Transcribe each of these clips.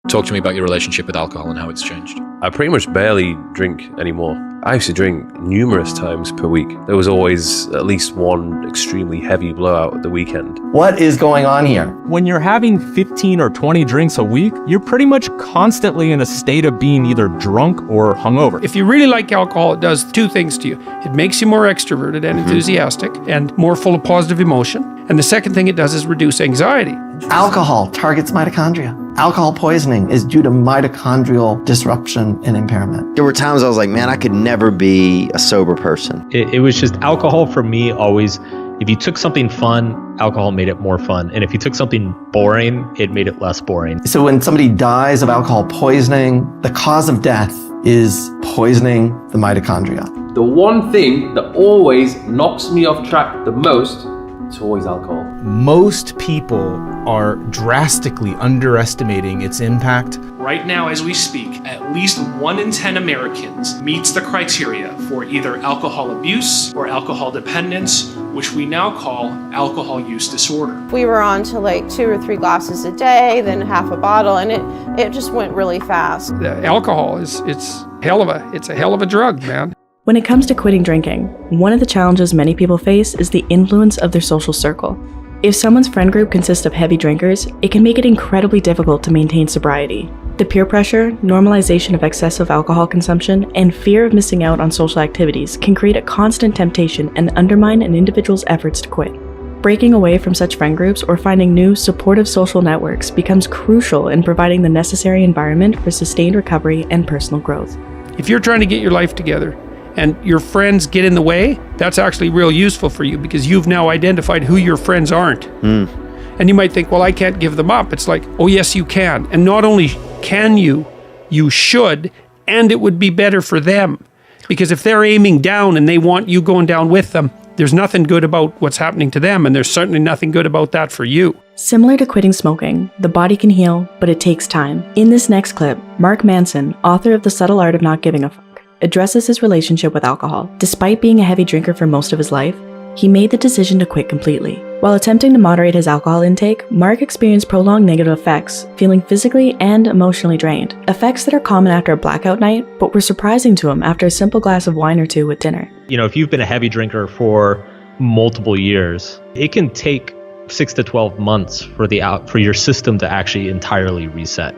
Talk to me about your relationship with alcohol and how it's changed. I pretty much barely drink anymore. I used to drink numerous times per week. There was always at least one extremely heavy blowout at the weekend. What is going on here? When you're having 15 or 20 drinks a week, you're pretty much constantly in a state of being either drunk or hungover. If you really like alcohol, it does two things to you. It makes you more extroverted and enthusiastic and more full of positive emotion. And the second thing it does is reduce anxiety. Alcohol targets mitochondria. Alcohol poisoning is due to mitochondrial disruption and impairment. There were times I was like, man, I could never be a sober person. It was just alcohol for me always. If you took something fun, alcohol made it more fun. And if you took something boring, it made it less boring. So when somebody dies of alcohol poisoning, the cause of death is poisoning the mitochondria. The one thing that always knocks me off track the most, it's always alcohol. Most people are drastically underestimating its impact. Right now, as we speak, at least 1 in 10 Americans meets the criteria for either alcohol abuse or alcohol dependence, which we now call alcohol use disorder. We were on to like 2 or 3 glasses a day, then half a bottle, and it just went really fast. The alcohol it's a hell of a drug, man. When it comes to quitting drinking, one of the challenges many people face is the influence of their social circle. If someone's friend group consists of heavy drinkers, it can make it incredibly difficult to maintain sobriety. The peer pressure, normalization of excessive alcohol consumption, and fear of missing out on social activities can create a constant temptation and undermine an individual's efforts to quit. Breaking away from such friend groups or finding new, supportive social networks becomes crucial in providing the necessary environment for sustained recovery and personal growth. If you're trying to get your life together, and your friends get in the way, that's actually real useful for you because you've now identified who your friends aren't. And you might think, well, I can't give them up. It's like, oh yes, you can. And not only can you should, and it would be better for them. Because if they're aiming down and they want you going down with them, there's nothing good about what's happening to them, and there's certainly nothing good about that for you. Similar to quitting smoking, the body can heal, but it takes time. In this next clip, Mark Manson, author of The Subtle Art of Not Giving a Fuck, addresses his relationship with alcohol. Despite being a heavy drinker for most of his life, he made the decision to quit completely. While attempting to moderate his alcohol intake, Mark experienced prolonged negative effects, feeling physically and emotionally drained. Effects that are common after a blackout night, but were surprising to him after a simple glass of wine or 2 with dinner. You know, if you've been a heavy drinker for multiple years, it can take 6 to 12 months for your system to actually entirely reset.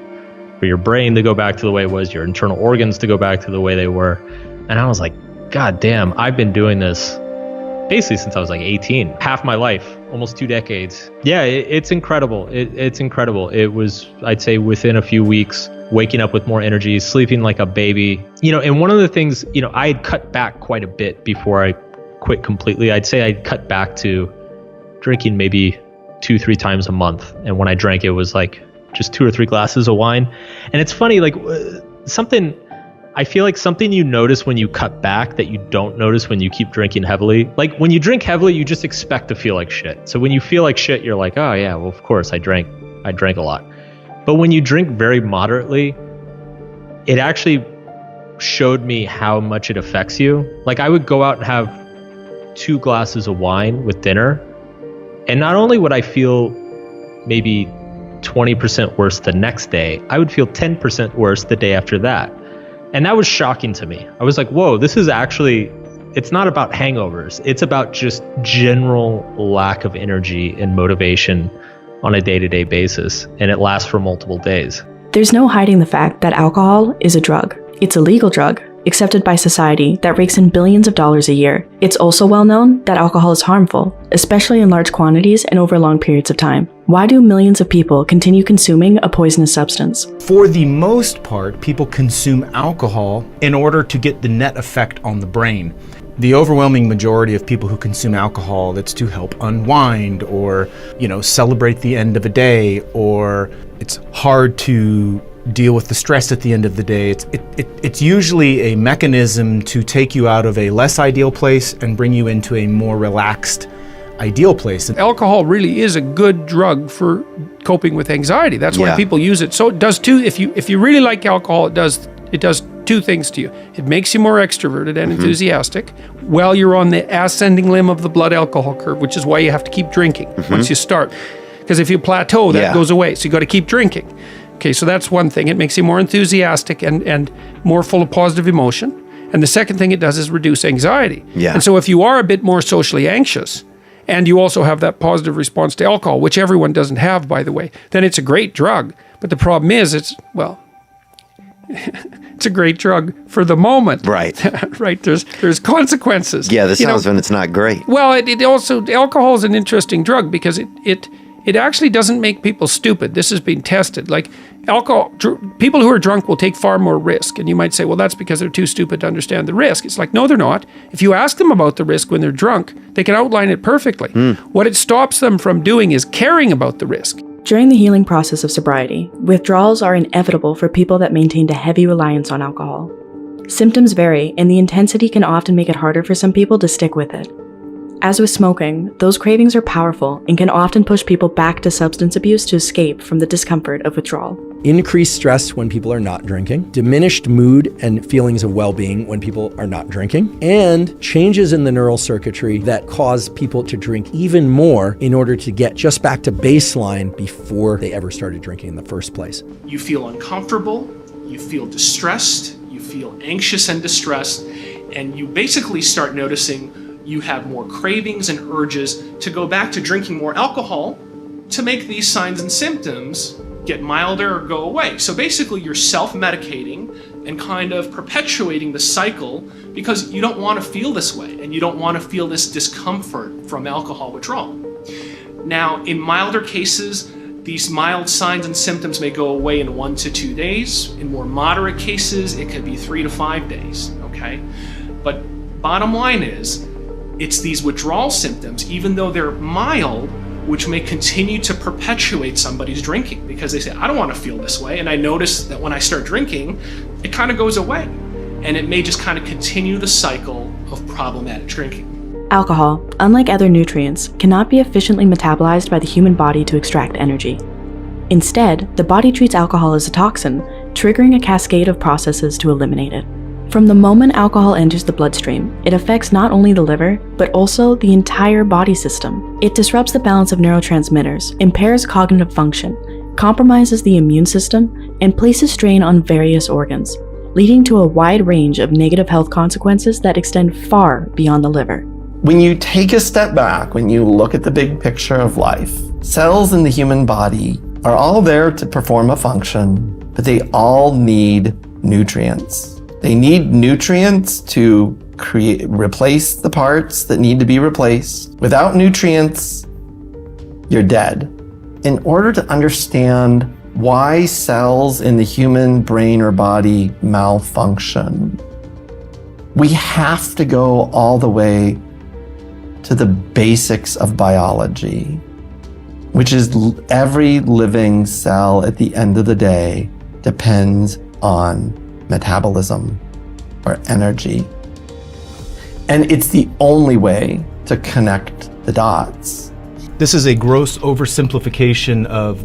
For your brain to go back to the way it was, your internal organs to go back to the way they were. And I was like, God damn, I've been doing this basically since I was like 18, half my life, almost 2 decades. Yeah, it's incredible. It's incredible. It was, I'd say, within a few weeks, waking up with more energy, sleeping like a baby. You know, and one of the things, you know, I had cut back quite a bit before I quit completely. I'd say I'd cut back to drinking maybe 2-3 times a month. And when I drank, it was like just 2 or 3 glasses of wine. And it's funny, like I feel like something you notice when you cut back that you don't notice when you keep drinking heavily. Like when you drink heavily, you just expect to feel like shit. So when you feel like shit, you're like, oh yeah, well, of course I drank a lot. But when you drink very moderately, it actually showed me how much it affects you. Like I would go out and have 2 glasses of wine with dinner, and not only would I feel maybe 20% worse the next day, I would feel 10% worse the day after that. And that was shocking to me. I was like, whoa, this is actually, it's not about hangovers. It's about just general lack of energy and motivation on a day-to-day basis. And it lasts for multiple days. There's no hiding the fact that alcohol is a drug. It's a legal drug, accepted by society, that rakes in billions of dollars a year. It's also well known that alcohol is harmful, especially in large quantities and over long periods of time. Why do millions of people continue consuming a poisonous substance? For the most part, people consume alcohol in order to get the net effect on the brain. The overwhelming majority of people who consume alcohol, that's to help unwind or, celebrate the end of a day, or it's hard to deal with the stress at the end of the day. It's usually a mechanism to take you out of a less ideal place and bring you into a more relaxed, ideal place. Alcohol really is a good drug for coping with anxiety. That's why people use it. So it does too. If you really like alcohol, it does 2 things to you. It makes you more extroverted and enthusiastic while you're on the ascending limb of the blood alcohol curve, which is why you have to keep drinking once you start. Because if you plateau, that goes away. So you got to keep drinking. Okay, so that's one thing. It makes you more enthusiastic and more full of positive emotion. And the second thing it does is reduce anxiety. Yeah. And so if you are a bit more socially anxious, and you also have that positive response to alcohol, which everyone doesn't have, by the way, then it's a great drug. But the problem is it's a great drug for the moment. Right. Right. There's consequences. Yeah, this sounds when it's not great. Well, it also, alcohol is an interesting drug because it actually doesn't make people stupid. This has been tested. Like alcohol, people who are drunk will take far more risk. And you might say, well, that's because they're too stupid to understand the risk. It's like, no, they're not. If you ask them about the risk when they're drunk, they can outline it perfectly. What it stops them from doing is caring about the risk. During the healing process of sobriety, withdrawals are inevitable for people that maintained a heavy reliance on alcohol. Symptoms vary, and the intensity can often make it harder for some people to stick with it. As with smoking, those cravings are powerful and can often push people back to substance abuse to escape from the discomfort of withdrawal. Increased stress when people are not drinking, diminished mood and feelings of well-being when people are not drinking, and changes in the neural circuitry that cause people to drink even more in order to get just back to baseline before they ever started drinking in the first place. You feel uncomfortable, you feel distressed, you feel anxious and distressed, and you basically start noticing you have more cravings and urges to go back to drinking more alcohol to make these signs and symptoms get milder or go away. So basically you're self-medicating and kind of perpetuating the cycle because you don't want to feel this way and you don't want to feel this discomfort from alcohol withdrawal. Now, in milder cases, these mild signs and symptoms may go away in 1 to 2 days. In more moderate cases, it could be 3 to 5 days, okay? But bottom line is, it's these withdrawal symptoms, even though they're mild, which may continue to perpetuate somebody's drinking because they say, I don't want to feel this way. And I notice that when I start drinking, it kind of goes away. And it may just kind of continue the cycle of problematic drinking. Alcohol, unlike other nutrients, cannot be efficiently metabolized by the human body to extract energy. Instead, the body treats alcohol as a toxin, triggering a cascade of processes to eliminate it. From the moment alcohol enters the bloodstream, it affects not only the liver, but also the entire body system. It disrupts the balance of neurotransmitters, impairs cognitive function, compromises the immune system, and places strain on various organs, leading to a wide range of negative health consequences that extend far beyond the liver. When you take a step back, when you look at the big picture of life, cells in the human body are all there to perform a function, but they all need nutrients. They need nutrients to replace the parts that need to be replaced. Without nutrients, you're dead. In order to understand why cells in the human brain or body malfunction, we have to go all the way to the basics of biology, which is every living cell at the end of the day depends on metabolism or energy. And it's the only way to connect the dots. This is a gross oversimplification of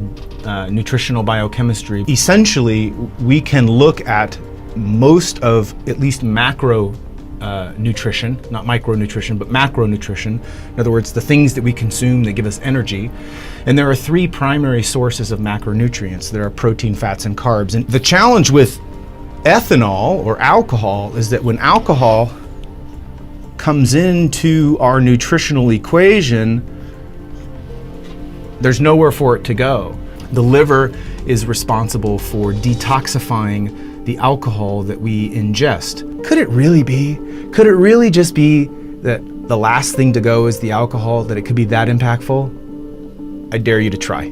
nutritional biochemistry. Essentially, we can look at most of at least macro nutrition, not micronutrition, but macronutrition. In other words, the things that we consume that give us energy. And there are 3 primary sources of macronutrients. There are protein, fats, and carbs. And the challenge with ethanol or alcohol is that when alcohol comes into our nutritional equation, there's nowhere for it to go. The liver is responsible for detoxifying the alcohol that we ingest. Could it really be? Could it really just be that the last thing to go is the alcohol, that it could be that impactful? I dare you to try.